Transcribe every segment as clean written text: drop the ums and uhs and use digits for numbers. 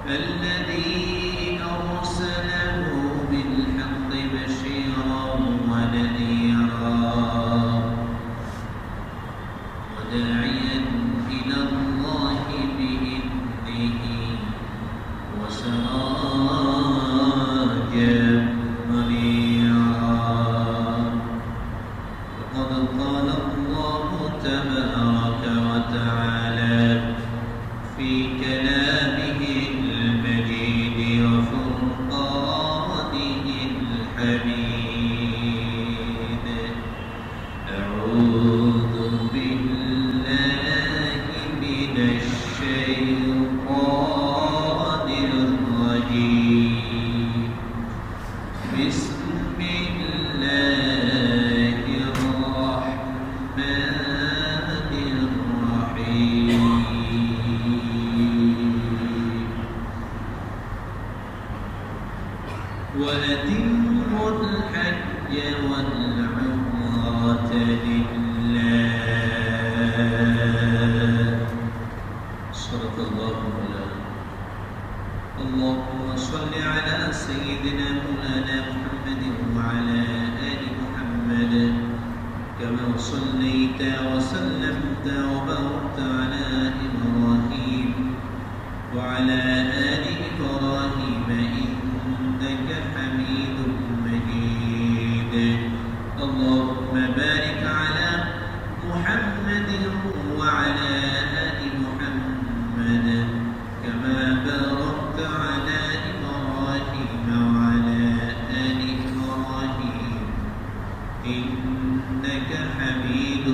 الذي أرسله بالحق بشيرا ونذيرا وداعيا إلى الله بإذنه وسراجا منيرا. وقد قال الله تبارك وتعالى في كلامه المجيد وفرقانه الحميد: أعوذ بالله من الشيطان الرجيم. بسم الله الرحمن الرحيم. وأتموا الحج والعمرة لله. صدق الله مولانا. اللهم صل على سيدنا مولانا محمد وعلى آل محمد كما صليت وسلمت وباركت على إبراهيم وعلى آل إبراهيم إنك حميد مجيد. اللهم بارك على محمد وعلى آل محمد كما باركت على إبراهيم وعلى آل إبراهيم إنك حميد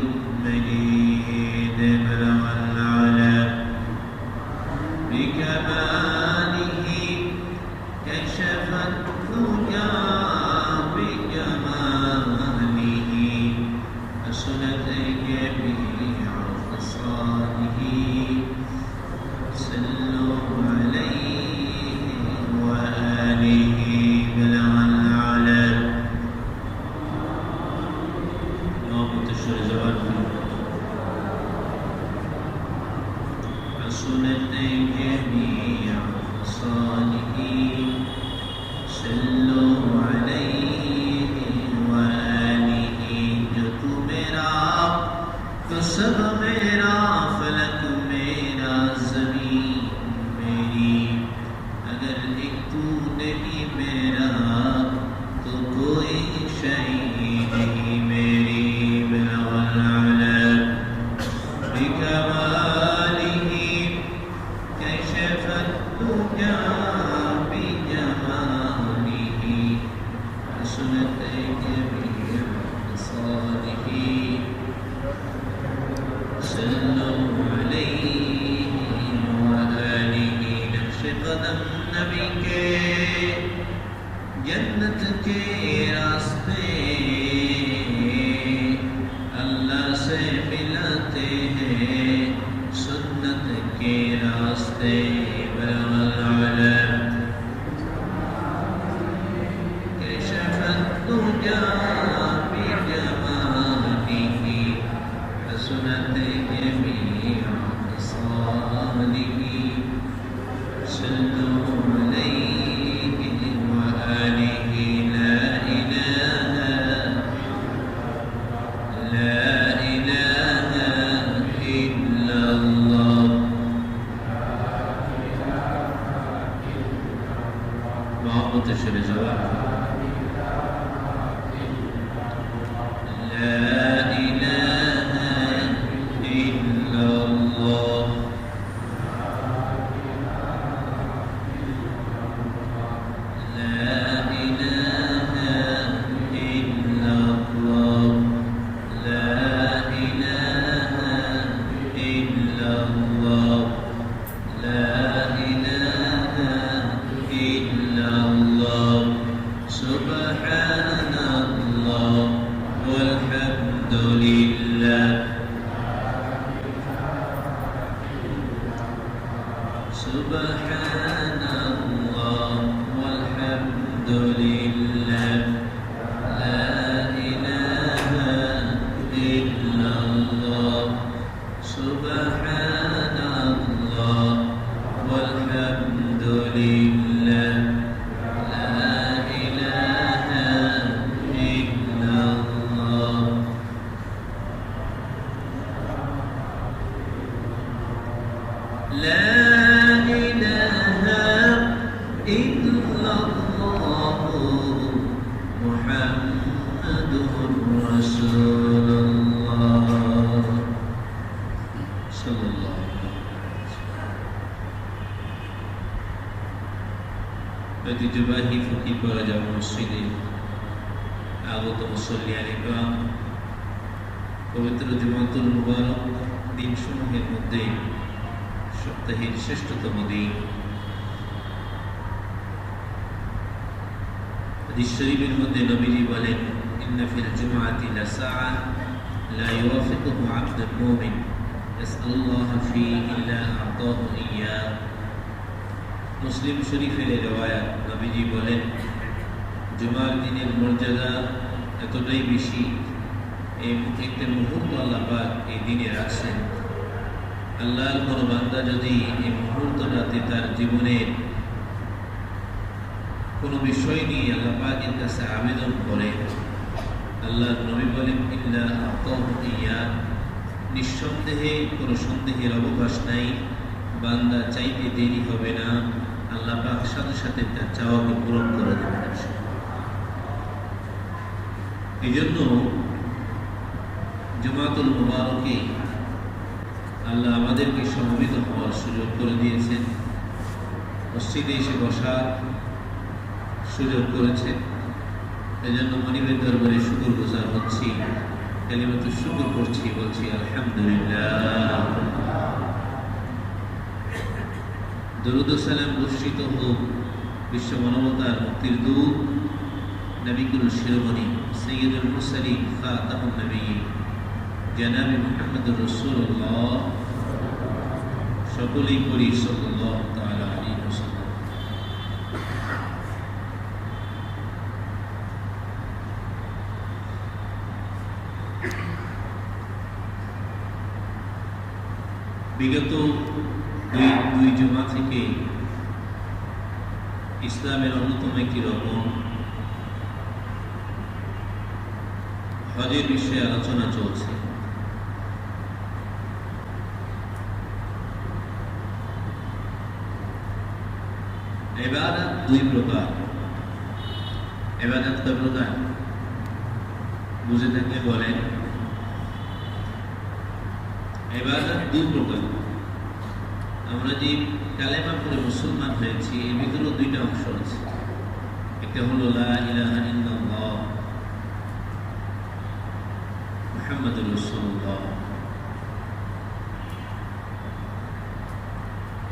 مجيد. بلغ العلا بكماله كشف الدجى بجماله حسنت جميع خصاله. صلوا عليه وآله. بلغ العلا ومنتشر زواله حسنت جميع خصاله. صلوا عليه وآله. جو تو میرا تو سب میرا، فلک میرا، زمین میری. اگر ایک تو نہیں میرا تو کوئی شے نہیں میری. بلغ العلا بکماله كشف الدجى بجماله حسنت جميع خصاله. صلوا عليه وآله. نقش قدم نبی کے جنت کے راستے اللہ سے ملاتے ہیں سنت کے راستے. بلغ العلا كشف الدجى بجماله حسنت جميع خصاله. صلوا عليه وآله. لا إله إلا الله. محبت شر جواب. لا إله إلا الله. لا إله إلا الله. لا إله إلا الله. لا إله إلا الله. سبحان الله والحمد لله. سبحان الله والحمد لله. لا إله إلا الله. سبحان الله والحمد لله لا إله إلا الله لا إله إلا الله محمد رسول الله صلى الله عليه وسلم ঐতিহ্যবাহী ফকিরপাড়া জামে মসজিদে আগত মুসল্লিয়ান ইকরাম পবিত্র জুমাতুল মুবারক দিনসমূহের মধ্যে সপ্তাহের শ্রেষ্ঠতম দিন হাদিস শরীফের মধ্যে নবীজি বলেন ইন্না ফিল জুমআতি লাসাআ লা ইউওয়াফিকুহু আবদুল মুমিন ইয়াসআলুল্লাহা ফীহি ইল্লা আ'তাহু ইয়্যা। মুসলিম শরীফের riwayat নবীজি বলেন জুমার দিনের মর্যাদা এতটাই বেশি, এই একটা মুহূর্ত আল্লাহ পাক এই দিনে রাখছেন। আল্লাহর কোনো বান্দা যদি এই মুহূর্তটাতে তার জীবনের কোনো বিষয় নিয়ে আল্লাহ পাকের কাছে আবেদন করে, আল্লাহর নবী বলেন ইল্লা আ'তাহু ইয়্যা, নিঃসন্দেহে কোনো সন্দেহের অবকাশ নাই, বান্দা চাইতে দেরি হবে না, আল্লাহ পাক সাথে সাথে তার চাওয়াকে পূরণ করে দেবেন। এই জন্য জুমাতুল মুবারকে আল্লাহ আমাদেরকে সমবেত হওয়ার সুযোগ করে দিয়েছেন, মসজিদে এসে বসার সুযোগ করেছেন। এজন্য মনিবের দরবারে শুকরগুজার হচ্ছি, কালিমাতু শুকর করছি, বলছি আলহামদুলিল্লাহ। দরুদ ও সালাম বর্ষিত হোক বিশ্ব মানবতার মুক্তির দূত নবিকুল শিরোমণি সৈয়দুল মুরসালিন খাতামুন নবিয়্যিন জনাবে মুহাম্মদুর রাসূলুল্লাহ, সকলেই পড়ি সাল্লাল্লাহু তাআলা আলাইহি ওয়াসাল্লাম। বিগত দুই জুমা থেকে ইসলামের অন্যতম একটি রকম হজের বিষয়ে আলোচনা চলছে। ইবাদত দুই প্রকার, ইবাদত কয় প্রকার বুঝে থাকলে বলেন। ইবাদত দুই প্রকার। আমরা যে কালেমা পড়ে মুসলমান হয়েছি এর ভিতরেও দুইটা অংশ আছে। একটা হলো লা ইলাহা ইল্লাল্লাহ মুহাম্মাদুর রাসূলুল্লাহ।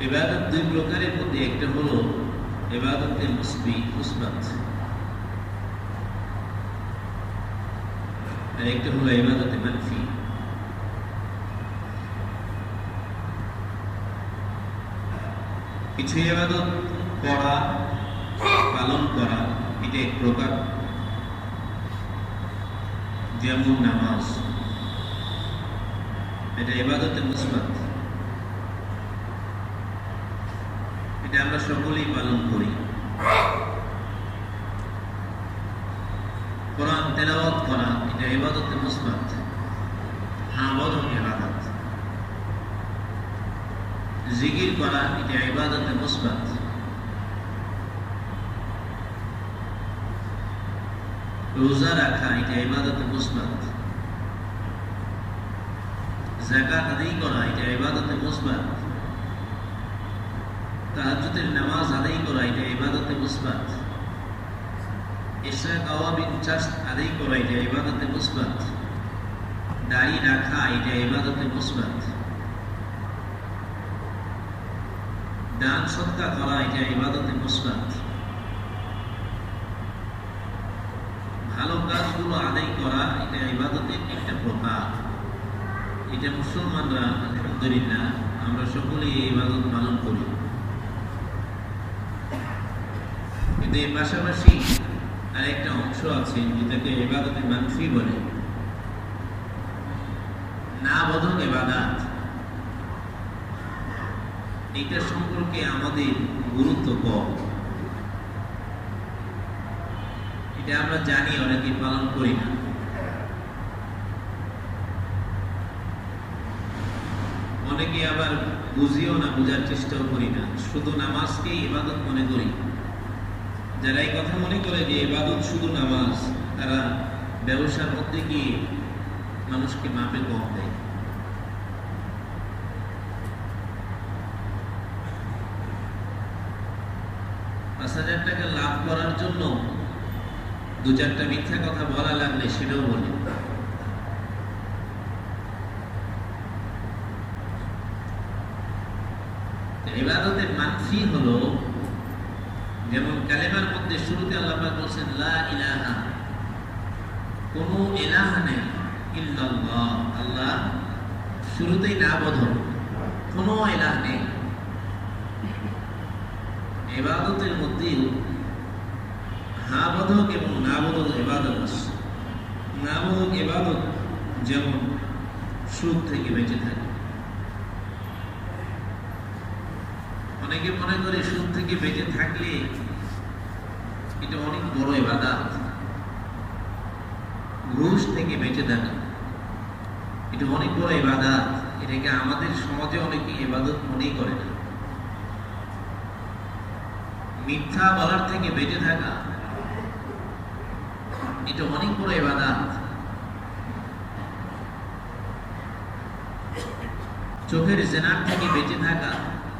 ইবাদত দুই প্রকারের মধ্যে একটা হলো ইবাদতে মুসবাত, আর একটা হলো ইবাদতে মানফি। কিছু ইবাদত করা, পালন করা, এটা এক প্রকার, যেমন নামাজ, এটা ইবাদতে মুসবাত, এটা আমরা সকলেই পালন করি। কোরআন তেলাওয়াত করা, এটা ইবাদতে মুসবাত, আমলও ইবাদত। জিকির করা, এটা ইবাদতে মুসবাত। রোজা রাখা, এটা ইবাদতে মুসবাত। যাকাত আদায় করা, এটা ইবাদতে মুসবাত। তাহাজ্জুদের নামাজ আদায় করা, এটা ইবাদতে মুসবাত। ইশরাক আওয়াবিন চাষ আদায় করা, এটা ইবাদতে মুসবাত। দাড়ি রাখা, এটা ইবাদতে মুসবাত। দান সদকা করা, এটা ইবাদতে মুসবাত। ভালো কাজগুলো আদায় করা, এটা ইবাদতের একটা প্রকার। এটা মুসলমানরা আলহামদুলিল্লাহ আমরা সকলেই এই ইবাদত পালন করি। কিন্তু এর পাশাপাশি আরেকটা অংশ আছে যেটাকে ইবাদতে মানফি বলে, না বোধক ইবাদত। এটা সম্পর্কে আমাদের গুরুত্ব কম। এটা আমরা জানি, অনেকে পালন করি না। অনেকে আবার বুঝিও না, বোঝার চেষ্টাও করি না, শুধু নামাজকেই ইবাদত মনে করি। যারা এই কথা মনে করে যে ইবাদত শুধু নামাজ, তারা ব্যবসার মধ্যে গিয়ে মানুষকে মাপে কম দেয়। ৳৫,০০০ লাভ করার জন্য ২-৪টা মিথ্যা কথা বলা লাগলে সেটাও বলে। ইবাদতের মানফি হলো, যেমন কালেমার মধ্যে শুরুতে আল্লাহ পাক বলছেন লা ইলাহা, কোনো ইলাহা নেই, ইল্লাল্লাহ, আল্লাহ শুরুতেই না বোধক, কোনো ইলাহ নেই। ইবাদতের মধ্যে হা বোধক এবং না বোধক ইবাদত আছে। না বোধক ইবাদত যেমন সুদ থেকে বেঁচে থাকে। অনেকে মনে করে সুদ থেকে বেঁচে থাকলে এটা অনেক বড় ইবাদত। ঘুষ থেকে বেঁচে থাকা এটা অনেক বড় ইবাদত। এটাকে আমাদের সমাজে অনেকে ইবাদত মনেই করে না। মিথ্যা বলার থেকে বেঁচে থাকা এটা অনেক বড় ইবাদত। চোখের জিনার থেকে বেঁচে থাকা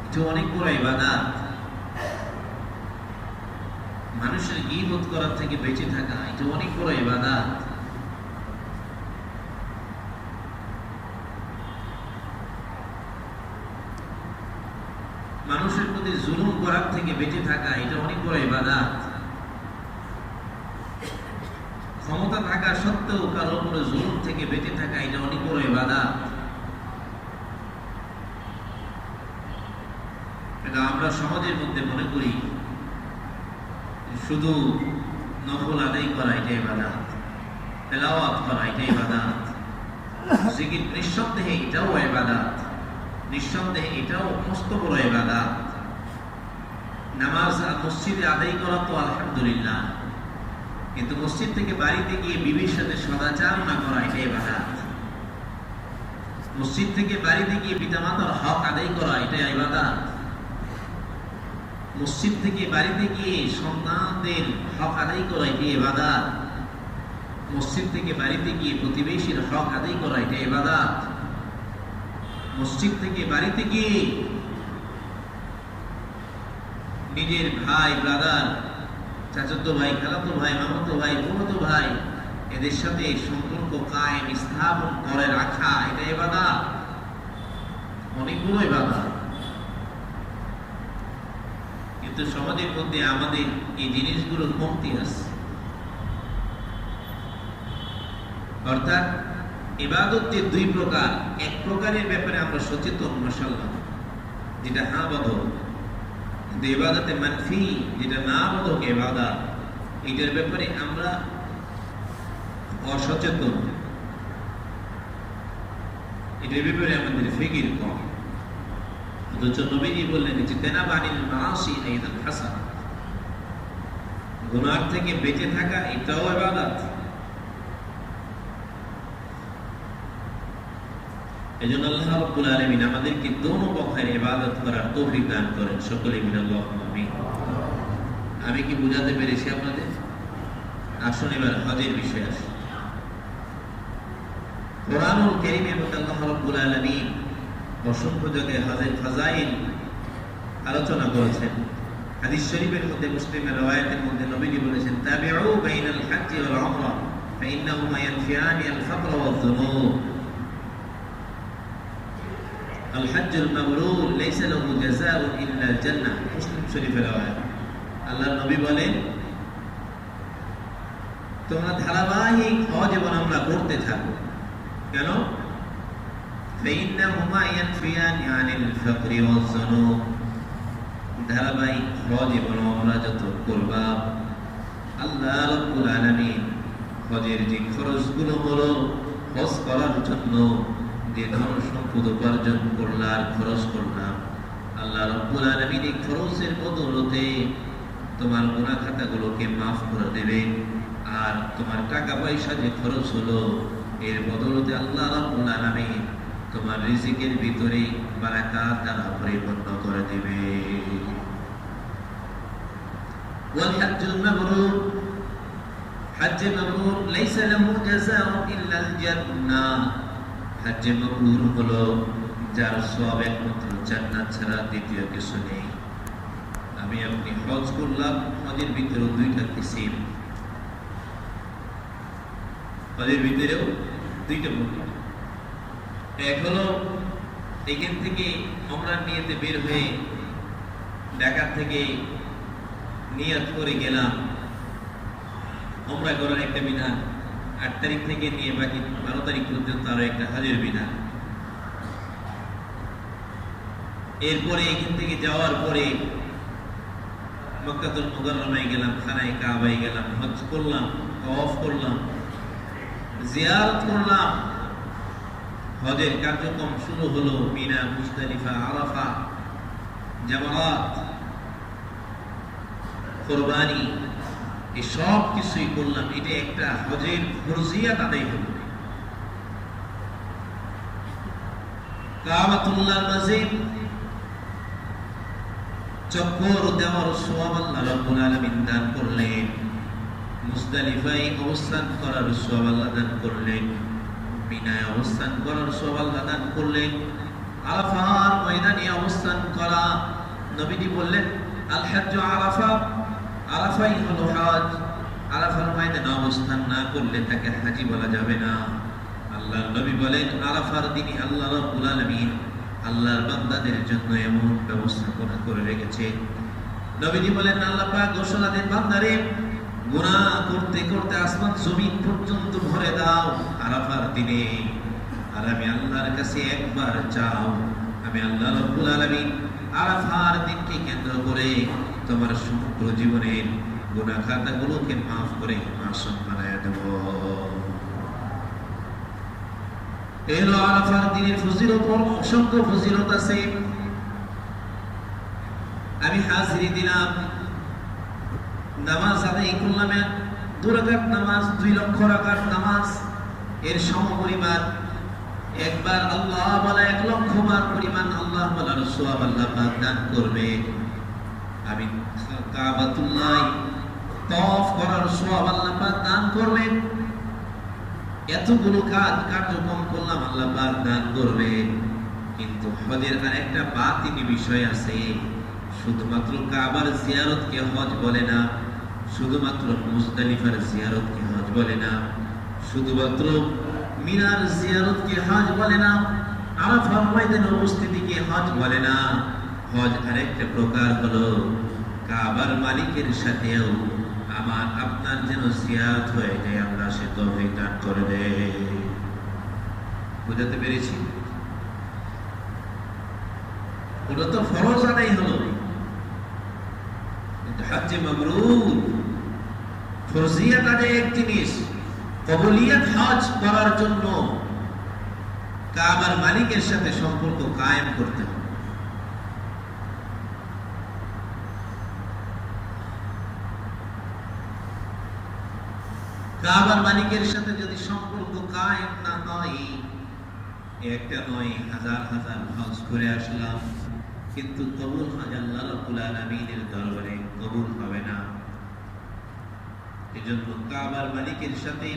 এটা অনেক বড় ইবাদত। মানুষের গীবত করার থেকে বেঁচে থাকা এটা অনেক বড় ইবাদত। মানুষের প্রতি জুলুম করার থেকে বেঁচে থাকা এটা অনেক বড় ইবাদত। ক্ষমতা থাকা সত্ত্বেও কারোর উপরে জুলুম থেকে বেঁচে থাকা এটা অনেক বড় ইবাদত। এটা আমরা সমাজের মধ্যে মনে করি শুধু নফল আদায় করা এটা ইবাদত, তেলাওয়াত করা এটা ইবাদত, জিকির নিঃসন্দেহে এটাও ইবাদত, নিঃসন্দেহে এটাও মস্ত বড় ইবাদত। নামাজ মসজিদে আদায় করা তো আলহামদুলিল্লাহ, কিন্তু মসজিদ থেকে বাড়িতে গিয়ে বিবির সাথে সদাচারণা করা এটা ইবাদত। মসজিদ থেকে বাড়িতে গিয়ে পিতামাতার হক আদায় করা এটা ইবাদত। মসজিদ থেকে বাড়িতে গিয়ে সন্তানদের হক আদায় করা এটা ইবাদত। মসজিদ থেকে বাড়িতে গিয়ে প্রতিবেশীর হক আদায় করা এটা ইবাদত। মসজিদ থেকে বাড়িতে গিয়ে নিজের ভাই, ব্রাদার, চাচাতো ভাই, খালাতো ভাই, মামাতো ভাই, ফুফাতো ভাই, এদের সাথে সম্পর্ক কায়েম স্থাপন করে রাখা এটা ইবাদত, অনেকগুলো ইবাদত। কিন্তু সমাজের মধ্যে আমাদের এই জিনিসগুলো কমতি আছে। অর্থাৎ ইবাদত যে দুই প্রকার, এক প্রকারের ব্যাপারে আমরা সচেতন মাশাআল্লাহ, যেটা হা বোধক, কিন্তু ইবাদতে মানফি যেটা না বোধক ইবাদত, এটার ব্যাপারে আমরা অসচেতন। এটার ব্যাপারে আমাদের ফিকির কম। অথচ নবীজি বললেন ইজতানাবানিল মাআসি আইদাল হাসান, গুনাহ থেকে বেঁচে থাকা এটাও ইবাদত। এজন্য আল্লাহ রাব্বুল আলামিন আমাদেরকে দোনো পক্ষের ইবাদত করার তৌফিক দান করেন। সকলে মিলে আল্লাহুম্মা আমিন। আমি কি বুঝাতে পেরেছি আপনাদের? আসুন এবার হজের বিষয়ে আসি। কোরআনুল কারীমের মধ্যে আল্লাহ রাব্বুল আলামিন অসংখ্য জায়গায় হজের ফাজাইল আলোচনা করেছেন। হাদিস শরীফের মধ্যে, মুসলিমের রওয়ায়াতের মধ্যে নবীজি বলেছেন তাবিউ বাইনাল হজ্জি ওয়াল উমরা ফাইন্নাহুমা ইয়ানফিয়ানি আল ফাকর ওয়াল যুনুব। আল হজ্জুল মাবরুর লাইসা লাহু জাযাউন ইল্লা আল জান্নাহ। মুসলিম শরীফের রওয়ায়াত। আল্লাহর নবী বলেন তোমরা ধারাবাহিক হজ এবং উমরা করতে থাকো। কেন? فإنهما ينفيان عن الفقر والذنوب। ধারাবাহিক হজ এবং উমরা যত করবা, আল্লাহ রাব্বুল আলামিন হজের যে খরচগুলো হলো, হজ করার জন্য যে ধন সম্পদ উপার্জন করলাম, খরচ করলাম, আল্লাহ রাব্বুল আলামিন এই খরচের বদৌলতে তোমার গুনাহ খাতাগুলোকে মাফ করে দেবে। আর তোমার টাকা পয়সা যে খরচ হলো এর বদৌলতে আল্লাহ রাব্বুল আলামিন তোমার রিজিকের ভিতরে বারাকাত দ্বারা পরিপূর্ণ করে দেবে। ওয়াল হজ্জুল মাবরুর, হজ্জে মাবরুর লাইসা লাহু জাযাউন ইল্লাল জান্নাহ। হজ্জে মাবরুর হলো যার সওয়াব একমাত্র জান্নাত ছাড়া দ্বিতীয় কিছু নেই। আমি আপনি হজ করলাম, হজের ভিতরেও দুইটা কিসিম, হজের ভিতরেও দুইটা মূল্য। এক হলো এখান থেকে আমরা নিয়তে বের হয়ে ঢাকা থেকে নিয়ত করে গেলাম, আমরা করার একটা বিধান, 8 তারিখ থেকে নিয়ে বাকি 12 তারিখ পর্যন্ত আরো একটা হজের বিধান। এরপরে এখান থেকে যাওয়ার পরে মক্কাতুল মুকাররমায় গেলাম, খানায় কাবায় গেলাম, হজ করলাম, তাওয়াফ করলাম, জিয়ারত করলাম। হজের কার্যক্রম শুরু হলো মিনা, মুজদালিফা, আরাফা, জামারাত, কুরবানি, এই সব কিছুই করলাম। এটা একটা হজের ফরজিয়াত আদায় হলো। কাবাতুল্লাহর মাঝে চক্কর দেওয়ার সওয়াব আল্লাহ রাব্বুল আলামিন দান করলেন। মুজদালিফায় অবস্থান করার সওয়াব আল্লাহ দান করলেন। মিনায় অবস্থান করার সওয়াব আল্লাহ দান করলেন। আরাফার ময়দানে অবস্থান করা, নবীজি বললেন আল হজ্জু আরাফা, আরাফাই হলো হজ। আরাফার ময়দানে অবস্থান না করলে তাকে হাজী বলা যাবে না। আল্লাহর নবী বলেন আরাফার দিনে আল্লাহ রাব্বুল আলামিন আল্লাহর বান্দাদের জন্য এমন ব্যবস্থাপনা করে রেখেছে। নবীজি বলেন আল্লাহ পাক ঘোষণা দেন, বান্দারে গুনাহ করতে করতে আসমান জমিন পর্যন্ত ভরে দাও আরাফার দিনে, আর আমি আল্লাহর কাছে একবার চাও, আমি আল্লাহ রাব্বুল আলামিন আরাফার দিনকে কেন্দ্র করে তোমার সমগ্র জীবনের গুনাহ খাতাগুলোকে মাফ করে মাসুম বানায় দেব। এলো আরাফার দিনের ফজিলত, অসংখ্য ফজিলত আছে। আমি হাজিরি দিলাম, নামাজ আদায় করলাম, 2 রাকাত নামাজ, 2 লক্ষ রাকাত নামাজ এর সমপরিমাণ। একবার আল্লাহ বলা 1 লক্ষ বার পরিমাণ আল্লাহ বলার সওয়াব আল্লাহ পাক দান করবে। আমি কাবাতুল্লাহ তাওয়াফ করার সওয়াব আল্লাহ পাক দান করবেন। এতগুলো কার্যক্রম করলাম, আল্লাহ পাক দান করবে। কিন্তু হজের আরেকটা বাতিনি বিষয় আছে, শুধুমাত্র কাবার জিয়ারতকে হজ বলে না, শুধুমাত্র মুজদালিফার জিয়ারতকে হজ বলে না, শুধুমাত্র মিনার জিয়ারতকে হজ বলে না, আরাফার ময়দানে উপস্থিতিকে হজ বলে না। হজ আরেকটা প্রকার হলো কাবার মালিকের সাথেও আমার আপনার যেন জিয়ারত হয়ে যায়, আমরা সে তৌফিক দান করে দেয়। বুঝাতে পেরেছি? ওটা তো ফরজ আদায় হলো। হজ্জে মাবরুর ফরজিয়াত আদায় এক জিনিস, কবুলিয়াত হজ করার জন্য কাবার মালিকের সাথে সম্পর্ক কায়েম করতে হবে। কাবার মালিকের সাথে যদি সম্পর্ক কায়েম না হয়, একটা নয়, হাজার হাজার হজ করে আসলাম, কিন্তু কবুল হজ আল্লাহ রাব্বুল আলামিনের দরবারে কবুল হবে না। এজন্য কাবার মালিকের সাথে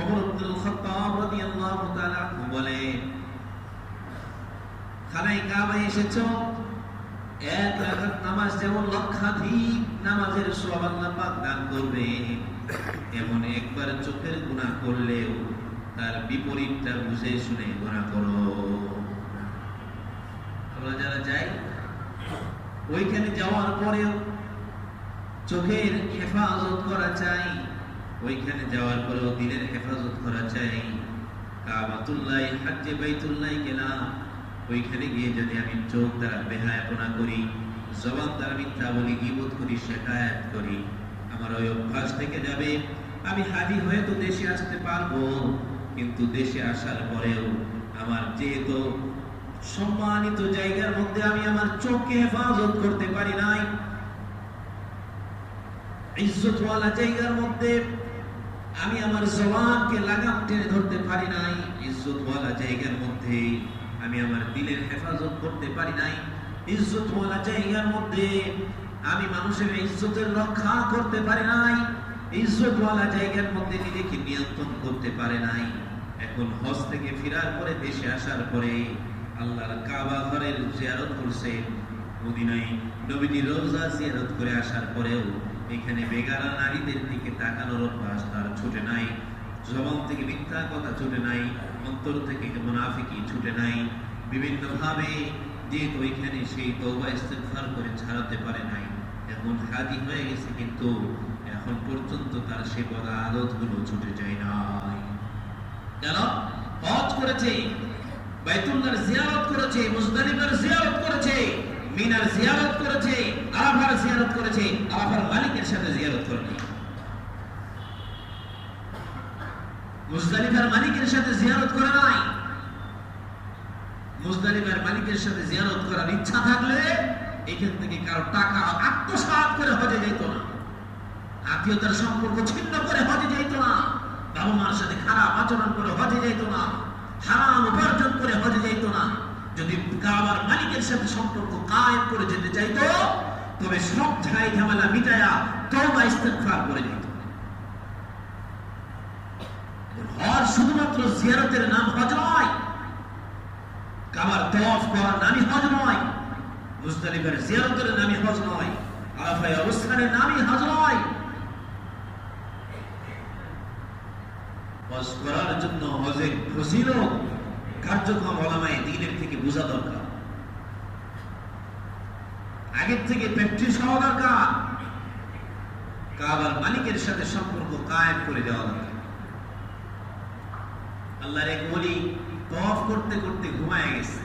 ওমর ইবনুল খাত্তাব রাদিয়াল্লাহু তাআলা বলে, খানায় কাবায় এসেছো, 1 রাকাত নামাজ যেমন লক্ষাধিক নামাজের সওয়াব আল্লাহ পাক দান করবে, এমন একবার চোখের গুনাহ করলেও তার বিপরীতটা বুঝে শুনে গুনাহ করো। আমরা যারা যাই, ওইখানে যাওয়ার পরেও চোখের হেফাজত করা চাই, ওইখানে যাওয়ার পরেও দিলের হেফাজত করা চাই। কাবাতুল্লাহ, হজ্জে বাইতুল্লাহ গেলাম, ওইখানে গিয়ে যদি আমি চোখ দ্বারা বেহায়াপনা করি, জবান দ্বারা মিথ্যা বলি, গীবত করি, শিকায়াত করি, আমার ওই অভ্যাস থেকে যাবে। আমি হাজি হয়ে তো দেশে আসতে পারবো, কিন্তু দেশে আসার পরেও আমার যেহেতু সম্মানিত জায়গার মধ্যে আমি আমার চোখকে হেফাজত করতে পারি নাই, ইজ্জতওয়ালা জায়গার মধ্যে আমি আমার জবানকে লাগাম টেনে ধরতে পারি নাই, ইজ্জতওয়ালা জায়গার মধ্যে আমি আমার দিলের হেফাজত করতে পারি নাই, ইজ্জতওয়ালা জায়গার মধ্যে আমি মানুষের ইজ্জতের রক্ষা করতে পারি নাই, ইজ্জতওয়ালা জায়গার মধ্যে নিজেকে নিয়ন্ত্রণ করতে পারে নাই। এখন হজ থেকে ফেরার পরে দেশে আসার পরে আল্লাহর কাবা ঘরের জিয়ারত করছে, মদিনায় নবীজির রওজা জিয়ারত করে আসার পরেও এখানে বেগারা নারীদের দিকে তাকানোর অভ্যাস তার ছুটে নাই, জবান থেকে মিথ্যা কথা ছুটে নাই, অন্তর থেকে মুনাফিকি ছুটে নাই। বিভিন্ন ভাবে যেহেতু এখানে সেই তওবা ইস্তেগফার করে ছাড়াতে পারে নাই, এখন হাজি হয়ে গেছে, কিন্তু এখন পর্যন্ত তার সে বড় আদতগুলো ছুটে যায় নাই। কেন? হজ করেছে, বাইতুল্লাহর জিয়ারত করেছে, মুজদালিফার জিয়ারত করেছে, মিনার জিয়ারত করেছে, আরাফার জিয়ারত করেছে, আরাফার মালিকের সাথে জিয়ারত করেনি। মুজদালিফার মালিকের সাথে জিয়ারত করে নাই। মুজদালিফার মালিকের সাথে জিয়ারত করার ইচ্ছা থাকলে এখান থেকে কারো টাকা আত্মসাৎ করে হজে যেত না, আত্মীয়তার সম্পর্ক ছিন্ন করে হজে যেত না, বাবা মার সাথে খারাপ আচরণ করে হজে যেত না, হারাম উপার্জন করে হজে যেত না। যদি কাবার মালিকের সাথে সম্পর্ক কায়েম করে যেতে চাইতো, তবে সব ঝাই ঝামেলা মিটায়া তওবা ইস্তেগফার করে যেত। হজ শুধুমাত্র জিয়ারতের নাম হজ নয়, কাবার তওয়াফ করার নামই হজ নয়, মুজদালিফার জিয়ারতের নামই হজ নয়, আরাফায় অবস্থানের নামই হজ নয়। হজ করার জন্য হজের ফজিলত কার্যক্রম ওলামায়ে দ্বীনের থেকে বোঝা দরকার, আগের থেকে প্র্যাকটিস হওয়া দরকার, কাবার মালিকের সাথে সম্পর্ক কায়েম করে দেওয়া দরকার। আল্লাহর এক ওলি তওয়াফ করতে করতে ঘুমায় গেছে,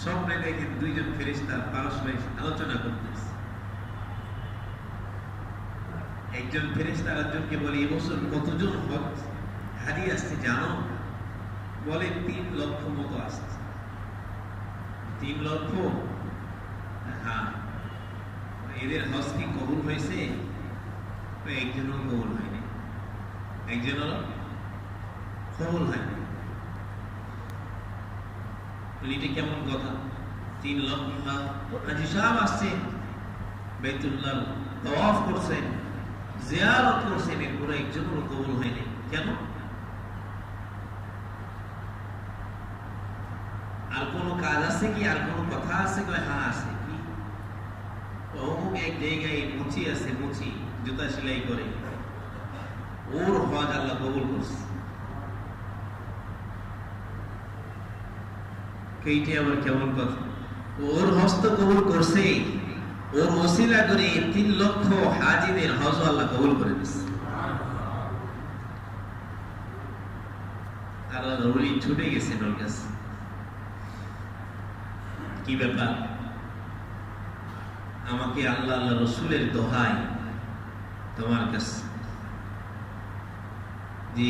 স্বপ্নে দেখেন দুইজন ফেরেশতা পারস্পরিক আলোচনা করতেছে। একজন ফেরেশতা আরেকজনকে বলে, এবছর কতজন হাজি আসছে জানো? বলে 3 লক্ষ মতো আসছে। 3 লক্ষ? হ্যাঁ। এদের হজ কি কবুল হয়েছে? একজনও কবুল হয়নি, একজনও কবুল হয়নি। এটা কেমন কথা? 3 লক্ষ হাজি সাহেব আসছে, বাইতুল্লাহ তাওয়াফ করছেন, জিয়ারত করছেন, এরপরে একজনও কবুল হয়নি, কেন? আর কোনো কাজ আছে কি? আর কোনো কথা আছে? হ্যাঁ আছে। কি? অমুক এক জায়গায় মুচি আছে, মুচি জুতা সেলাই করে, ওর হজ আল্লাহ কবুল করছে। এইটা আবার কেমন কথা? ওর হজ তো কবুল করছে, ওর ওসিলা করে 3 লক্ষ হাজিদের হজ আল্লাহ কবুল করে দিচ্ছে। আর ওলি ছুটে গেছে ওর কাছে। কি ব্যাপার? আমাকে আল্লাহ আল্লাহ রসুলের দোহাই তোমার কাছে, যে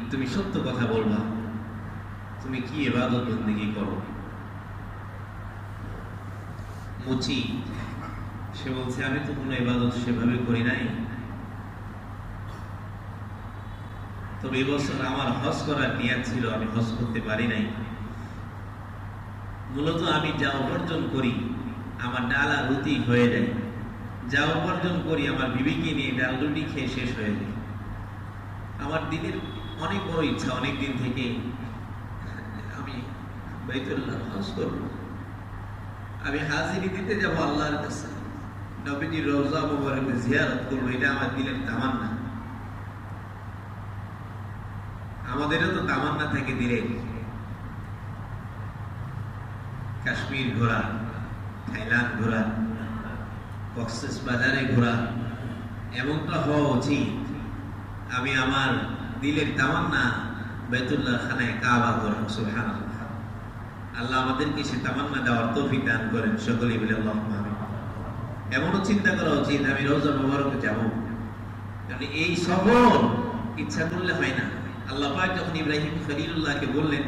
তুমি সত্য কথা বলবা, তুমি কি ইবাদত বন্দেগী করো? মুচি সে বলছে, আমি তো কোনো ইবাদত সেভাবে করি নাই, তবে এবছর আমার হজ করার নিয়ত ছিল, আমি হজ করতে পারি নাই। মূলত আমি যা উপার্জন করি আমার ডাল আর রুটি হয়ে যায়, যা উপার্জন করি আমার বিবিকে নিয়ে ডাল রুটি খেয়ে শেষ হয়ে যায়। আমার দিনের অনেক বড় ইচ্ছা, অনেক দিন থেকে আমি বাইতুল্লাহ হজ করব, আমি হাজিরি দিতে যাব আল্লাহর কাছে, নবীজির রওজা মুবারকে জিয়ারত করব, এটা আমার দিলের তামান্না। আমাদেরও তো তামান্না থাকে দিলে কাশ্মীর ঘোরা, থাইল্যান্ড ঘোরা, কক্সেস বাজারে ঘোরা, এমনটা হওয়া উচিত। আমি আমার দিলের তামান্না বাইতুল্লাহ খানায় কাবা ঘোরা। সুবহানাল্লাহ। আল্লাহ আমাদেরকে সে তামান্না দেওয়ার তৌফিক দান করেন, সকলেই বলে আল্লাহুম্মা আমিন। এমনও চিন্তা করা উচিত আমি রওজা মুবারকে যাব, কারণ এই সফর ইচ্ছা করলে হয় না। আল্লাহ পাক যখন ইব্রাহিম খলিলুল্লাহকে বললেন,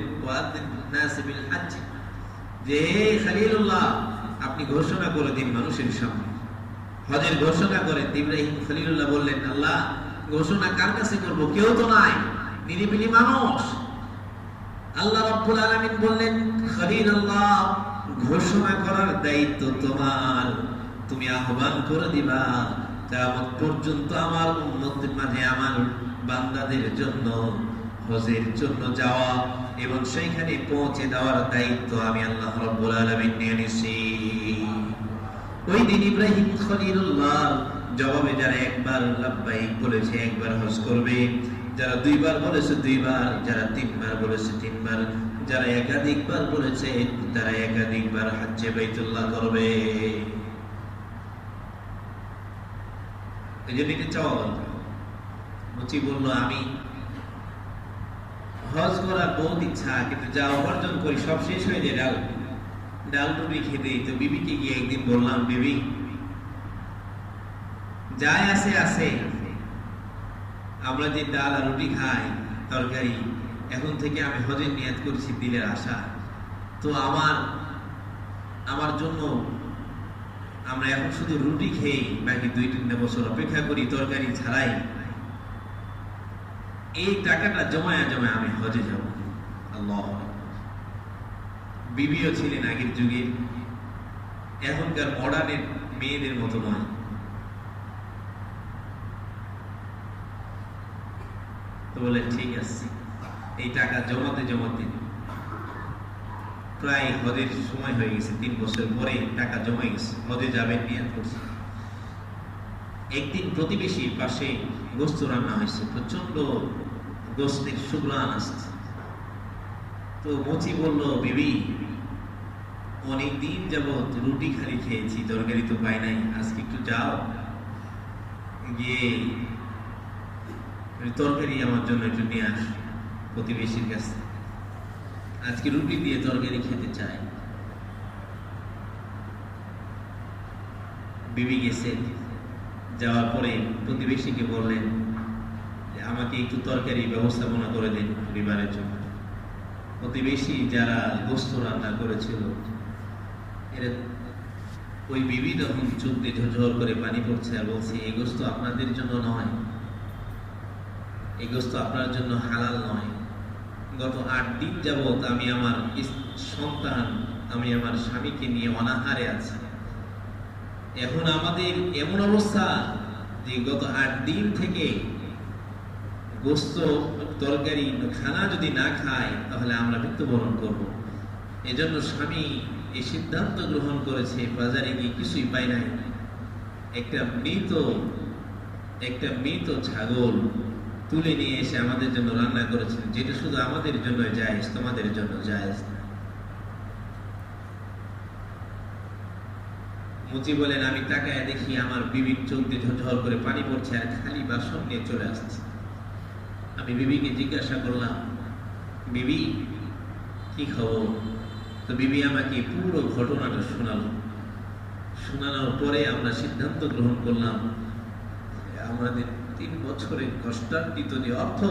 নাস বিল হজ, যে খলিলুল্লাহ আপনি ঘোষণা করে দিন মানুষের সামনে, হজের ঘোষণা করেন। ইব্রাহিম খলিলুল্লাহ বললেন, আল্লাহ ঘোষণা কার কাছে করব, কেউ তো নাই, নিরিবিলি মানুষ। আল্লাহ রাব্বুল আলামিন বললেন, খলিলুল্লাহ ঘোষণা করার দায়িত্ব তোমার, তুমি আহ্বান করে দিবা কিয়ামত পর্যন্ত আমার উম্মতের মাঝে আমার বান্দাদের জন্য হজের জন্য যাওয়া এবং সেইখানে পৌঁছে দেওয়ার দায়িত্ব আমি আল্লাহ রাব্বুল আলামিন নিয়ে নিছি। ওই দিন ইব্রাহিম খলিলুল্লাহ জবাবে যারা একবার লাব্বাইক বলেছে একবার হজ করবে, যারা দুইবার বলেছে দুইবার, যারা তিনবার বলেছে তিনবার, যারা একাধিকবার বলেছে তারা একাধিকবার হজ্জে বাইতুল্লাহ করবে। এই জন্য এটা চাওয়া মুচি বললো, আমি হজ করার বহুত ইচ্ছা, কিন্তু যা উপার্জন করি সব শেষ হয়ে যায় ডাল রুটি খেতে। তো বিবিকে গিয়ে একদিন বললাম, বিবি যাই আছে আছে, আমরা যে ডাল আর রুটি খাই তরকারি, এখন থেকে আমি হজের নিয়ত করছি দিলের আশা, তো আমার জন্য আমরা এখন শুধু রুটি খেয়ে বাকি 2-3 বছর অপেক্ষা করি তরকারি ছাড়াই, এই টাকাটা জমায়া আমি হজে যাব। আল্লাহ, বিবিও ছিলেন আগের যুগের, এখনকার মডার্নের মেয়েদের মতো নয়। তো বলে ঠিক আছে, এই টাকা জমাতে প্রায় হজের সময় হয়ে গেছে, 3 বছর পরে টাকা জমা গেছে, হজে যাবেন নিয়ত করছে। একদিন প্রতিবেশীর পাশে গোস্ত রান্না হয়েছে, প্রচন্ড গোস্তের সুঘ্রাণ আসছে। তো মুচি বলল, বিবি অনেকদিন যাবত রুটি খালি খেয়েছি, তরকারি তো পাই নাই, আজকে একটু যাও গিয়ে তরকারি আমার জন্য একটু নিয়ে আস প্রতিবেশীর কাছে, আজকে রুটি দিয়ে তরকারি খেতে চাই। বিবি গেছে, যাওয়ার পরে প্রতিবেশীকে বললেন যে আমাকে একটু তরকারি ব্যবস্থাপনা করে দিন পরিবারের জন্য। প্রতিবেশী যারা গোস্ত রান্না করেছিল, এরা ওই বিবি তখন চোখ দিয়ে ঝরঝর করে পানি পড়ছে আর বলছে, এই গোস্ত আপনাদের জন্য নয়, এই গোস্ত আপনার জন্য হালাল নয়। গত 8 দিন যাবত আমি আমার সন্তান, আমি আমার স্বামীকে নিয়ে অনাহারে আছি। এখন আমাদের এমন অবস্থা যে গত 8 দিন থেকে গোস্ত তরকারি খানা যদি না খাই তাহলে আমরা মৃত্যুবরণ করব। এজন্য স্বামী এই সিদ্ধান্ত গ্রহণ করেছে, বাজারে গিয়ে কিছুই পাই নাই, একটা মৃত ছাগল তুলে নিয়ে এসে আমাদের জন্য রান্না করেছেন, যেটা শুধু আমাদের জন্য জায়েজ, তোমাদের জন্য জায়েজ না। মুচি বলেন, আমি তাকায় দেখি আমার বিবির চোখ দিয়ে ঝরঝর করে পানি পড়ছে আর খালি বাসন নিয়ে চলে আসছে। আমি বিবিকে জিজ্ঞাসা করলাম, বিবি কি খবর? তো বিবি আমাকে পুরো ঘটনাটা শোনানোর পরে আমরা সিদ্ধান্ত গ্রহণ করলাম, আমাদের 3 বছরের কষ্টার্জিত যে অর্থ,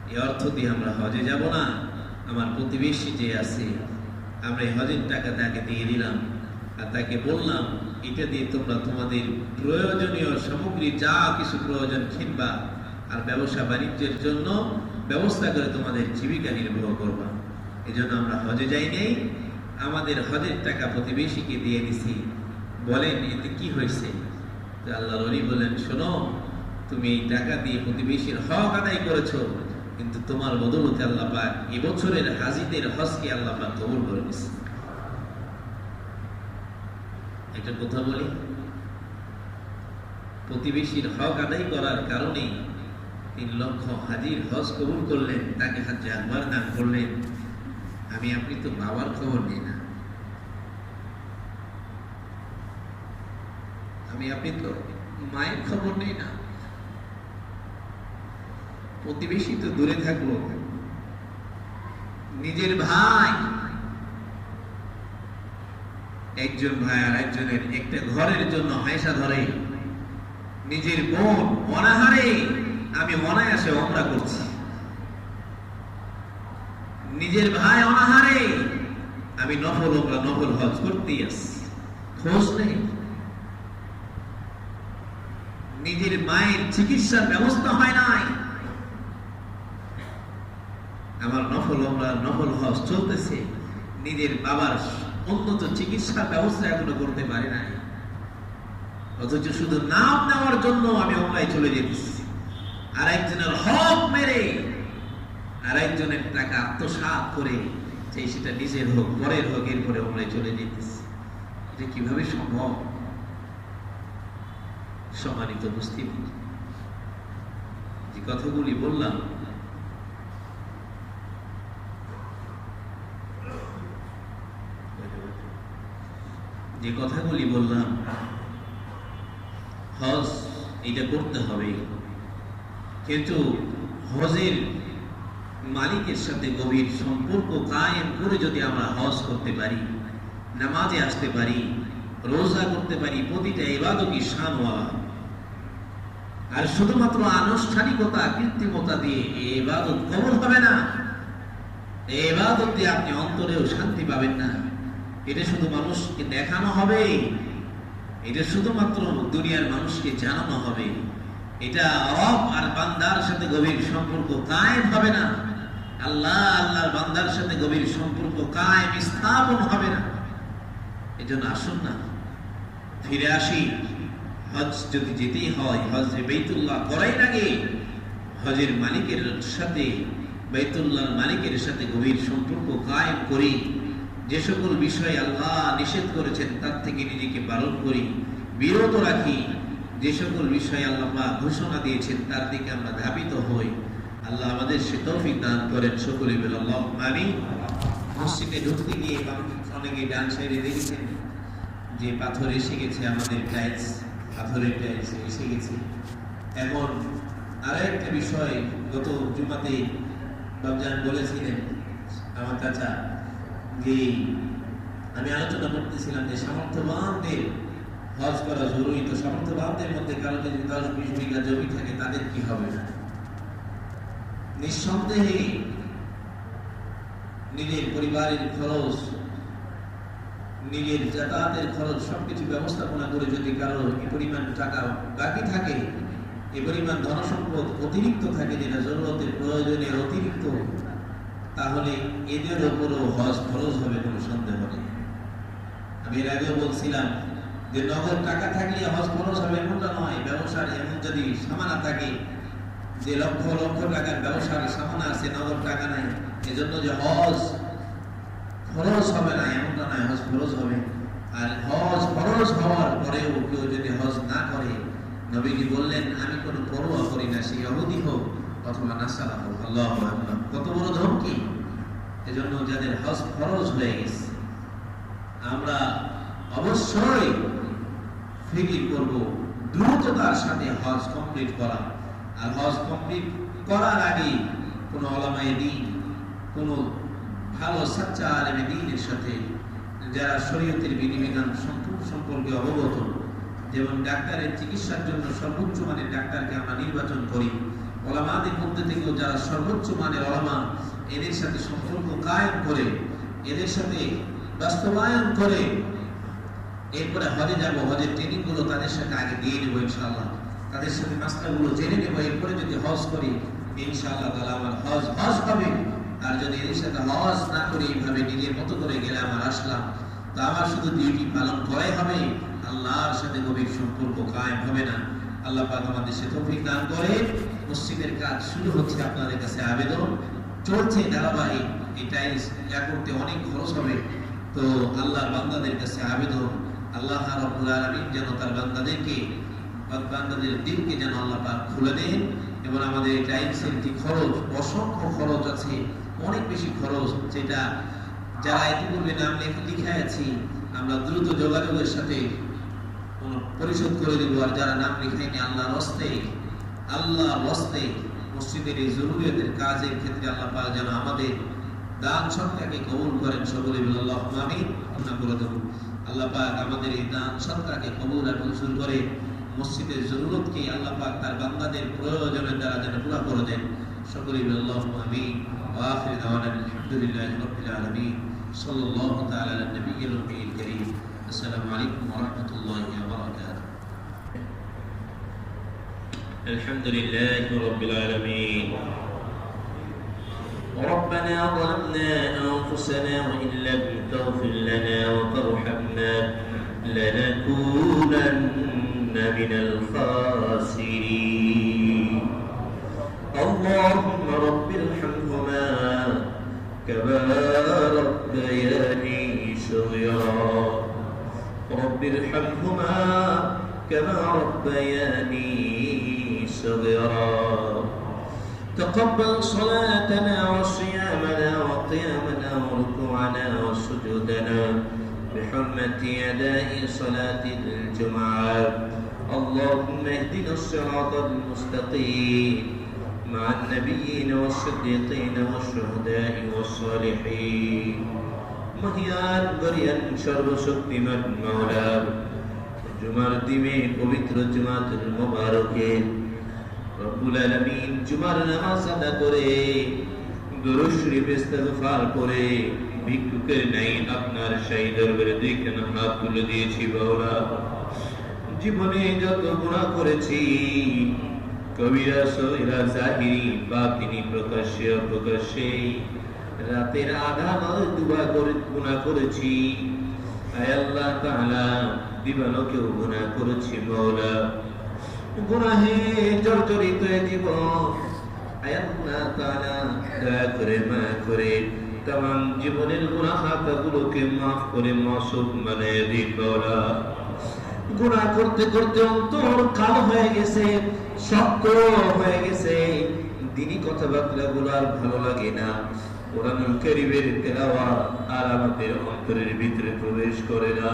এই অর্থ দিয়ে আমরা হজে যাব না। আমার প্রতিবেশী যে আছে, আমরা এই হজের টাকা তাকে দিয়ে দিলাম আর তাকে বললাম, এটা দিয়ে তোমরা তোমাদের প্রয়োজনীয় সামগ্রী যা কিছু প্রয়োজন কিনবা আর ব্যবসা বাণিজ্যের জন্য ব্যবস্থা করে তোমাদের জীবিকা নির্বাহ করবা। এই জন্য আমরা হজে যাই নাই, আমাদের হজের টাকা প্রতিবেশীকে দিয়ে দিছি। বলেন এতে কি হয়েছে? আল্লাহর ওলি বলেন, শোনো, তুমি এই টাকা দিয়ে প্রতিবেশীর হক আদায় করেছো, কিন্তু তোমার বদৌলতে আল্লাহ পাক এবছরের হাজিদের হজকে আল্লাহ পাক কবুল করে নিয়েছে। একটা কথা বলি, প্রতিবেশীর হক আদায় করার কারণে 3 লক্ষ হাজির হজ কবুল করলেন, তাকে হজ্জে আকবার দান করলেন। আপনি তো বাবার খবর নেই না, আপনি তো মায়ের খবর নেই না, প্রতিবেশী তো দূরে থাকলো, নিজের ভাই, একজন ভাই আর একজনের একটা ঘরের জন্য হায়সা ধরে, নিজের বোন অনাহারে, আমি অনায়াসে ওমরা করছি, নিজের ভাই অনাহারে, আমি নফল ওমরা নফল হজ করতেই আসছি, খোঁজ নেই। নিজের মায়ের চিকিৎসার ব্যবস্থা হয় নাই, আমার নফল ওমরা নফল হজ চলতেছে, নিজের বাবার উন্নত চিকিৎসার ব্যবস্থা এখনো করতে পারি নাই, অথচ শুধু নাম নেওয়ার জন্য আমি ওমরায় চলে যেতেছি। আর একজনের হক মেরে, আর একজনের টাকা আত্মসাৎ করে, চাই সেটা নিজের হোক পরের হোক, এরপরে ওমরায় চলে যেতেছি। এটা কিভাবে সম্ভব? সম্মানিত মুসলিম, যে কথাগুলি বললাম, হজ এটা করতে হবে, কিন্তু হজের মালিকের সাথে গভীর সম্পর্ক কায়েম করে যদি আমরা হজ করতে পারি, নামাজে আসতে পারি, রোজা করতে পারি, প্রতিটা ইবাদতই শানওয়ালা। আর শুধুমাত্র আনুষ্ঠানিকতা কৃত্রিমতা দিয়ে এই ইবাদত কবুল হবে না। এই ইবাদত দিয়ে আপনি অন্তরেও শান্তি পাবেন না। এটা শুধু মানুষকে দেখানো হবে, এটা শুধুমাত্র দুনিয়ার মানুষকে জানানো হবে, এটা রব আর বান্দার সাথে গভীর সম্পর্ক কায়েম হবে না। আল্লাহ আল্লাহর বান্দার সাথে গভীর সম্পর্ক কায়েম স্থাপন হবে না। এজন্য আসুন না, ফিরে আসি। হজ যদি যেতেই হয়, হজে বাইতুল্লাহ করাই লাগে, হজের মালিকের সাথে, বাইতুল্লাহর মালিকের সাথে গভীর সম্পর্ক কায়েম করি। যে সকল বিষয় আল্লাহ নিষেধ করেছেন তার থেকে নিজেকে বারণ করি, বিরত রাখি। যে সকল বিষয় আল্লাহ পাক ঘোষণা দিয়েছেন তার দিকে আমরা ধাবিত হই। আল্লাহ আমাদের সে তৌফিক দান করেন। সকলে বলে আল্লাহুম্মা আমিন। মসজিদে ঢুকতে গিয়ে অনেকে ডান সাইডে দেখেছেন যে পাথর এসে গেছে, আমাদের টাইলস, পাথরের টাইলস এসে গেছে। এমন আরেকটা বিষয়, গত জুমাতে রমজান বলেছিলেন আমার চাচা, যে আমি আলোচনা করতেছিলাম যে সামর্থ্যবানদের হজ করা জরুরি। তো সামর্থ্যবানদের মধ্যে কারো যদি 10-20 বিঘা জমি থাকে তাদের কি হবে? নিঃসন্দেহে নিজের পরিবারের খরচ, নিজের যাতায়াতের খরচ সবকিছু ব্যবস্থাপনা করে যদি কারো এই পরিমাণ টাকা বাকি থাকে, এই পরিমাণ ধনসম্পদ অতিরিক্ত থাকে, যেটা জরুরতের প্রয়োজনের অতিরিক্ত, তাহলে এদের উপরও হজ খরচ হবে, কোনো সন্দেহ নেই। আমি এর আগেও বলছিলাম যে নগদ টাকা থাকলে হজ খরচ হবে এমনটা নয়। ব্যবসার এমন যদি সামানা থাকে, যে লক্ষ লক্ষ টাকার ব্যবসার সামানা আছে, নগদ টাকা নাই, এজন্য যে হজ খরচ হবে না এমনটা নয়, হজ খরচ হবে। আর হজ খরচ হওয়ার পরেও কেউ যদি হজ না করে, নবীজি বললেন আমি কোনো পরোয়া করি না, সে ইহুদি হোক অথবা নাসারা হোক। আল্লাহু আকবার, কত বড় ধমকি! এজন্য যাদের হজ খরচ হয়ে গেছে, আমরা অবশ্যই ফিকির করব দ্রুততার সাথে হজ কমপ্লিট করা। আর হজ কমপ্লিট করার আগে কোন ওলামায়ে দ্বীন, কোন ভালো সাচ্চা আলেমে দ্বীনের সাথে, যারা শরীয়তের বিধিবিধান সম্পর্কে অবগত, যেমন ডাক্তারের চিকিৎসার জন্য সর্বোচ্চ মানের ডাক্তারকে আমরা নির্বাচন করি, ওলামাদের মধ্যে থেকেও যারা সর্বোচ্চ মানের ওলামা, এদের সাথে সম্পর্ক কায়েম করে, এদের সাথে বাস্তবায়ন করে এরপরে হজে যাব। হজের ট্রেনিং গুলো তাদের সাথে আগে দিয়ে নেবো ইনশাআল্লাহ, তাদের সাথে মাসলাগুলো জেনে নেবো। এরপরে যদি হজ করি ইনশাআল্লাহ তাআলা আমার হজ হবে। আর যদি এদের সাথে হজ না করে এইভাবে নিজের মতো করে গেলে আমার আসলাম, তো আমার শুধু ডিউটি পালন করাই হবে, আল্লাহর সাথে গভীর সম্পর্ক কায়েম হবে না। আল্লাহ পাক আমাদের সে তৌফিক দান করে। মসজিদের কাজ শুরু হচ্ছে, আপনাদের কাছে আবেদন চলছে ধারাবাহিক। এই টাইলস করতে অনেক খরচ হবে, তো আল্লাহর বান্দাদের কাছে আবেদন, আল্লাহ রাব্বুল আলামিন যেন তার বান্দাদের দিলকে যেন আল্লাহ পাক খুলে দেন। এবং আমাদের এই টাইলসের যে খরচ, অসংখ্য খরচ আছে, অনেক বেশি খরচ, যেটা যারা ইতিপূর্বে নাম লিখে আছি আমরা দ্রুত যোগাযোগের সাথে পরিশোধ করে দেব। আর যারা নাম লিখাইনি, আল্লাহর হস্তে মসজিদের এই জরুরিয়াতের কাজের ক্ষেত্রে আল্লাহ পাক যেন আমাদের দান সদকাকে কবুল করেন। সকলে বলে আল্লাহুম্মা আমিন। আল্লাহ পাক আমাদের এই দান সদকাকে কবুল আর মঞ্জুর করে মসজিদের জরুরতকে আল্লাহ পাক তার বান্দাদের প্রয়োজনের দ্বারা যেন পুরা করে দেন। সকলে বলে আল্লাহুম্মা আমিন। وآخر دعوانا الحمد لله رب العالمين صلى الله تعالى على النبي الأمي الكريم السلام عليكم ورحمة الله وبركاته الحمد لله رب العالمين ربنا ظلمنا أنفسنا وإن لم تغفر لنا وترحمنا لنكونن من الخاسرين اللهم رب ارحمهما كما ربياني صغيرا رب ارحمهما كما ربياني صغيرا تقبل صلاتنا وصيامنا وقيامنا وركوعنا وسجودنا بحرمة أداء صلاة الجمعة اللهم اهدنا الصراط المستقيم مع النبيين والصديقين والشهداء والصالحين মহিয়ান গরিয়ান সর্বশক্তিমান মাওলা জুমার দিনে পবিত্র জুমাতুল মুবারকে রব্বুল আলামিন জুমার নামাজ আদা করে দুরূদ শরীফ ইস্তিগফার করে ভিক্ষুকের নাই আপনার শাহী দরবারে দেখেন হাত তুলে দিয়েছি মাওলা জীবনে যত গুনাহ করেছি কবিরা সগীরা জাহিরি বাতিনি প্রকাশ্যে অপ্রকাশ্যে রাতের আধার দুয়া করে গুনাহ করেছি আয় আল্লাহ তাআলা দিবালোকেও গুনাহ করেছি মাওলা গুনাহে জর্জরিত জীবন আয় আল্লাহ তাআলা দয়া করে মাফ করে तमाम জীবনের গুনাহ খাতাগুলোকে maaf করে মাসুম বানিয়ে দিন মাওলা গুনাহ করতে করতে অন্তর কালো হয়ে গেছে শক্ত হয়ে গেছে দ্বীনি কথাবার্তাগুলো আর ভালো লাগে না কোরআনুল কারীমের তেলাওয়াত আর আমাদের অন্তরের ভিতরে প্রবেশ করে না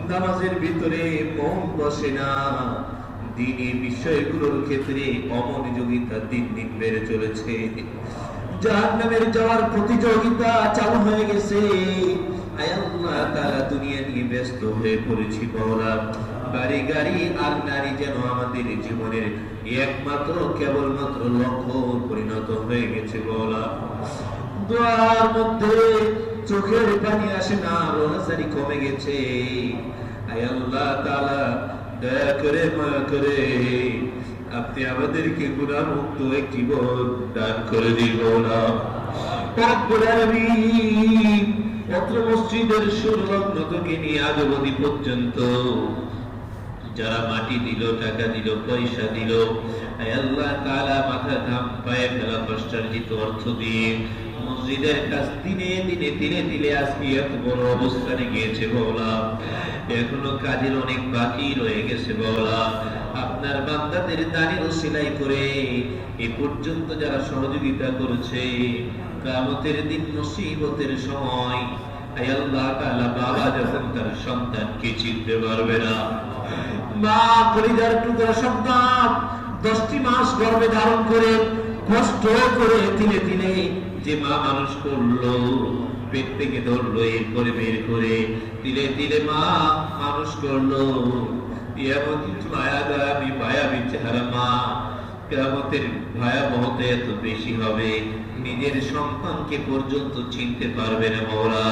নামাজের ভিতরে মন বসে না দ্বীনি বিষয়গুলোর ক্ষেত্রে অমনোযোগিতা দিন দিন বেড়ে চলেছে জাহান্নামের যাওয়ার প্রতিযোগিতা চালু হয়ে গেছে আয় আল্লাহ তাআলা দুনিয়া নিয়ে ব্যস্ত হয়ে পড়েছি মাওলা বাড়ি গাড়ি আর নারী যেন আমাদের জীবনের একমাত্র কেবলমাত্র লক্ষ্য পরিণত হয়ে গেছে মাওলা দোয়ার মধ্যে চোখের পানি আসে না রোনাজারি কমে গেছে আয় আল্লাহ তাআলা দয়া করে মায়া করে আপনি আমাদেরকে গুনাহ মুক্ত একটি জীবন দান করে দিন মাওলা রব্বুল আলামিন অত্র মসজিদের সুরলগ্ন থেকে নিয়ে আজ অবধি পর্যন্ত যারা মাটি দিল টাকা দিল পয়সা দিল আয় আল্লাহ তাআলা মাথা ঘাম পায়ে ফেলা কষ্টার্জিত অর্থ দিয়ে মসজিদের কাজ দিনে দিনে আজকে এত বড় অবস্থানে গিয়েছে মাওলা এখনো কাজের অনেক বাকি রয়ে গেছে মাওলা আপনার বান্দাদের দানের ওসিলাই করে এই পর্যন্ত যারা সহযোগিতা করেছে কিয়ামতের দিন মুসিবতের সময় আয় আল্লাহ তাআলা বাবা যখন তার সন্তানকে চিনতে পারবে না মা কলিজার টুকরা সন্তান 10টি মাস গর্ভে ধারণ করে কষ্ট করে তিলে যে মা মানুষ করলো পেট থেকে ধরলো এরপরে বের করে তিলে মা মানুষ করলো এমন মায়াগামী মায়াবী চেহারা মা কিয়ামতের ভয়াবহতা এত বেশি হবে নিজের সন্তানকে পর্যন্ত চিনতে পারবে না মাওলা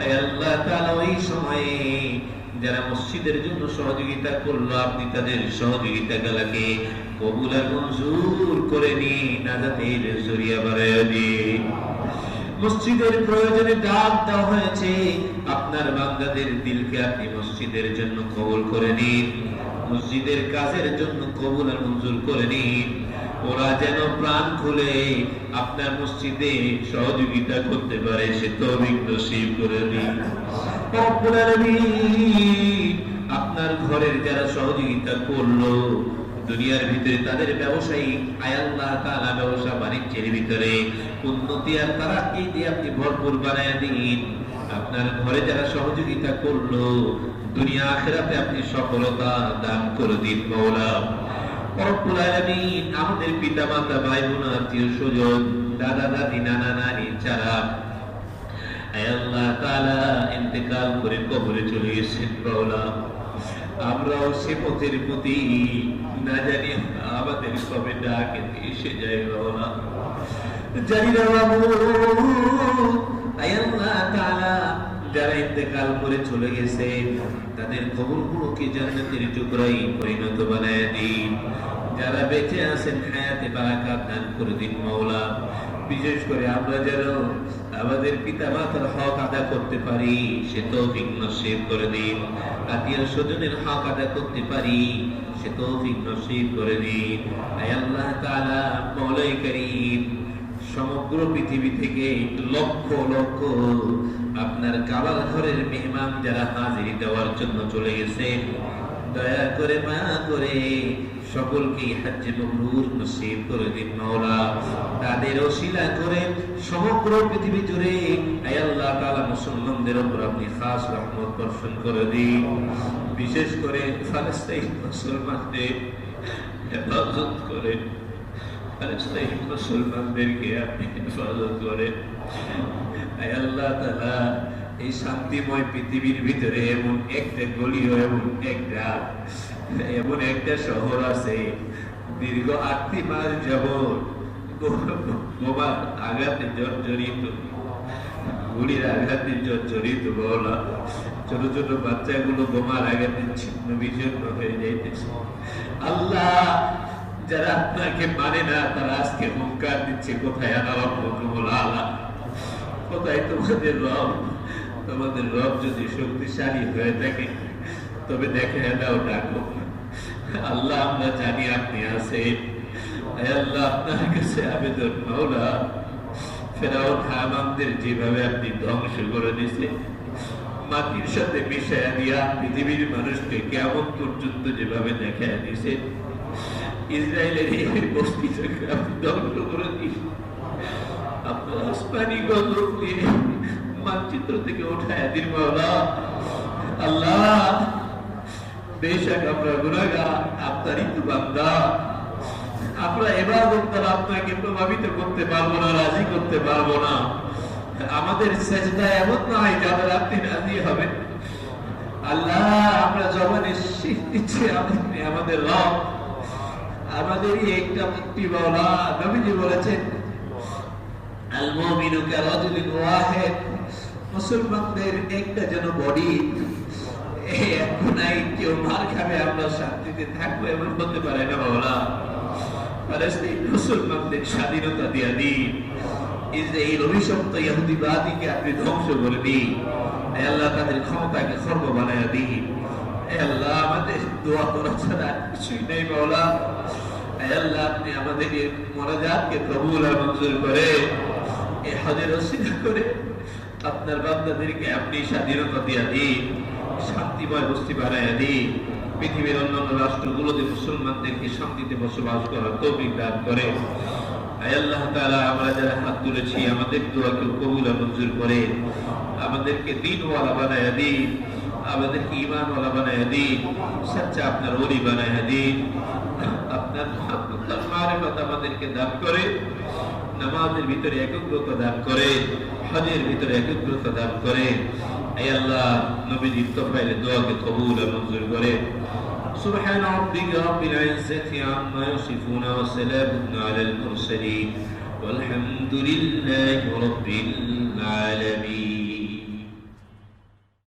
আয় আল্লাহ তাআলা ওই সময়ে যারা মসজিদের জন্য সহযোগিতা করলো আপনি তাদের সহযোগিতাগুলোকে কবুল আর মঞ্জুর করে নিন নাজাতের জরিয়া বানায় দিন মসজিদের প্রয়োজনে ডাক দেওয়া হয়েছে আপনার বান্দাদের দিলকে আপনি মসজিদের জন্য কবুল করে নিন মসজিদের কাজের জন্য কবুল আর মঞ্জুর করে নিন ওরা যেন প্রাণ খুলে আপনার মসজিদে সহযোগিতা করতে পারে সে তৌফিক নসিব করে দিন রব্বুল আলামিন আপনার ঘরের যারা সহযোগিতা করলো দুনিয়ার ভিতরে তাদের ব্যবসায়িক আয় আল্লাহ তাআলা ব্যবসা বাণিজ্যের ভিতরে উন্নতি আর তারাক্কি দিয়ে আপনি ভরপুর বানায় দিন আপনার ঘরে যারা সহযোগিতা করলো দুনিয়া আখিরাতে আপনি সফলতা দান করে দিন মাওলা রব্বুল আলামিন আমাদের পিতামাতা ভাই বোন আত্মীয় স্বজন দাদা দাদি নানা নানি যারা আয় আল্লাহ তাআলা ইন্তেকাল করে কবরে চলে গেছেন মাওলা আমরাও সে পথের প্রতি না জানি আমাদের কবে ডাকে এসে যায় বাবা, জানি না বাবু। আল্লাহ তাআলা যারা ইন্তেকাল করে চলে গেছে তাদের কবরগুলোকে জান্নাতের টুকরায় পরিণত বানায় দিন। যারা বেঁচে আছেন হায়াতে বারাকাত দান করে দিন মাওলা। বিশেষ করে আমরা যেন আমাদের পিতা মাতার হক আদা করতে পারি সে তৌফিক নসিব করে দিন। আত্মীয় স্বজনের হক আদা করতে পারি সে তৌফিক নসিব করে দিন। আল্লাহ তাআলা মাওলাই কারীম সমগ্র পৃথিবী থেকে লক্ষ লক্ষ আপনার কাবার ঘরের মেহমান যারা হাজিরি দেওয়ার জন্য চলে গেছে, দয়া করে মায়া করে সকলকে হজ্জে মাবরুর নসিব করে দিন মাওলা। তাদের ওসিলা করে সমগ্র পৃথিবী জুড়ে আয় আল্লাহ তাআলা মুসলমানদের উপর আপনি খাস রহমত বর্ষণ করে দিন। বিশেষ করে ফিলিস্তিন মুসলমানদের হেফাজত করে, ফিলিস্তিন মুসলমানদেরকে আপনি হেফাজত করেন। আয় আল্লাহ তাআলা এই শান্তিময় পৃথিবীর ভিতরে এমন একটা গলি এমন একটা শহর আছে দীর্ঘ 8 মাস যাবৎ বোমার আঘাতে জর্জরিত, গুলির আঘাতে জর্জরিত বলা, ছোট ছোট বাচ্চাগুলো বোমার আঘাতে ছিন্ন বিচ্ছিন্ন হয়ে যাইতেছে। আল্লাহ যারা আপনাকে মানে না তারা আজকে হুঙ্কার দিচ্ছে, কোথায় আল্লাহ, কোথায় তোমাদের রব? তোমাদের রব যদি শক্তিশালী হয়ে থাকে তবে দেখে দাও, ডাকো। আল্লাহ আমরা জানি আপনি আছেন। আল্লাহ আপনার কাছে আবেদন মাওলা, ফেরাউন হামানদের যেভাবে আপনি ধ্বংস করে দিয়েছে, মাটির সাথে মিশাইয়া দিয়া পৃথিবীর মানুষকে কিয়ামত পর্যন্ত যেভাবে দেখায় দিয়েছে, ইসরায়েলের এই বস্তিটাকে আপনি ধ্বংস করে দিয়েছেন। আপনার আসমানি গজব দিয়ে মানচিত্র থেকে উঠায় দিন মাওলা। আল্লাহ বেশক আমরা গুনাহগার, আপনারই তো বান্দা। আমরা ইবাদত দ্বারা আপনাকে প্রভাবিত করতে পারবো না, রাজি করতে পারবো না। আমাদের সেজদা এমন নয় যাদের আপনি রাজি হবেন। আল্লাহ আমরা জবানে শিখ দিচ্ছি আপনি আমাদের রব, আমাদেরই একটা মুক্তি মাওলা। নবীজি বলেছেন আল মুমিনু কারাজুলিন ওয়াহিদ, মুসলমানদের একটা যেন বডি, এখন কেউ মার খাবে আমরা শান্তিতে থাকবো এমন বলতে পারে না মাওলা। ফিলিস্তিন মুসলমানদের স্বাধীনতা দিয়া দিন, ইসরায়েল অভিশপ্ত ইহুদিবাদীকে আপনি ধ্বংস করে দিন। আল্লাহ তাদের ক্ষমতাকে খর্ব বানায়া দিন। আল্লাহ আমাদের দোয়া করা ছাড়া কিছুই নেই মাওলা। আল্লাহ আপনি আমাদের মোনাজাতকে কবুল আর মঞ্জুর করে এই হজের ওসিলা করে আপনার বান্দাদেরকে আপনি স্বাধীনতা দিয়া দিন, শান্তিময় বস্তি বানায়া দিন। পৃথিবীর অন্যান্য রাষ্ট্রগুলোতে মুসলমানদেরকে শান্তিতে বসবাস করার তৌফিক দান করে। আল্লাহ তাআলা আমরা যারা হাত তুলেছি আমাদের দোয়াকে কবুল আর মঞ্জুর করে আমাদেরকে দ্বীনওয়ালা বানায়া দিন, আমাদেরকে ঈমানওয়ালা বানায়া দিন, সচ্চা আপনার ওলি বানায়া দিন। আপনার মুহাব্বত আর মারিফত আমাদেরকে দান করে, নামাজের ভিতরে একগ্রতা দান করে, হজের ভিতরে একগ্রতা দান করে। হে আল্লাহ নবীজির তফাইলে দোয়াকে কবুল আর মঞ্জুর করে। সুবহান রাব্বিকা রাব্বিল ইজ্জাতি আম্মা ইয়াসিফুন ওয়া সালামুন আলাল মুরসালিন ওয়ালহামদুলিল্লাহি রাব্বিল আলামিন।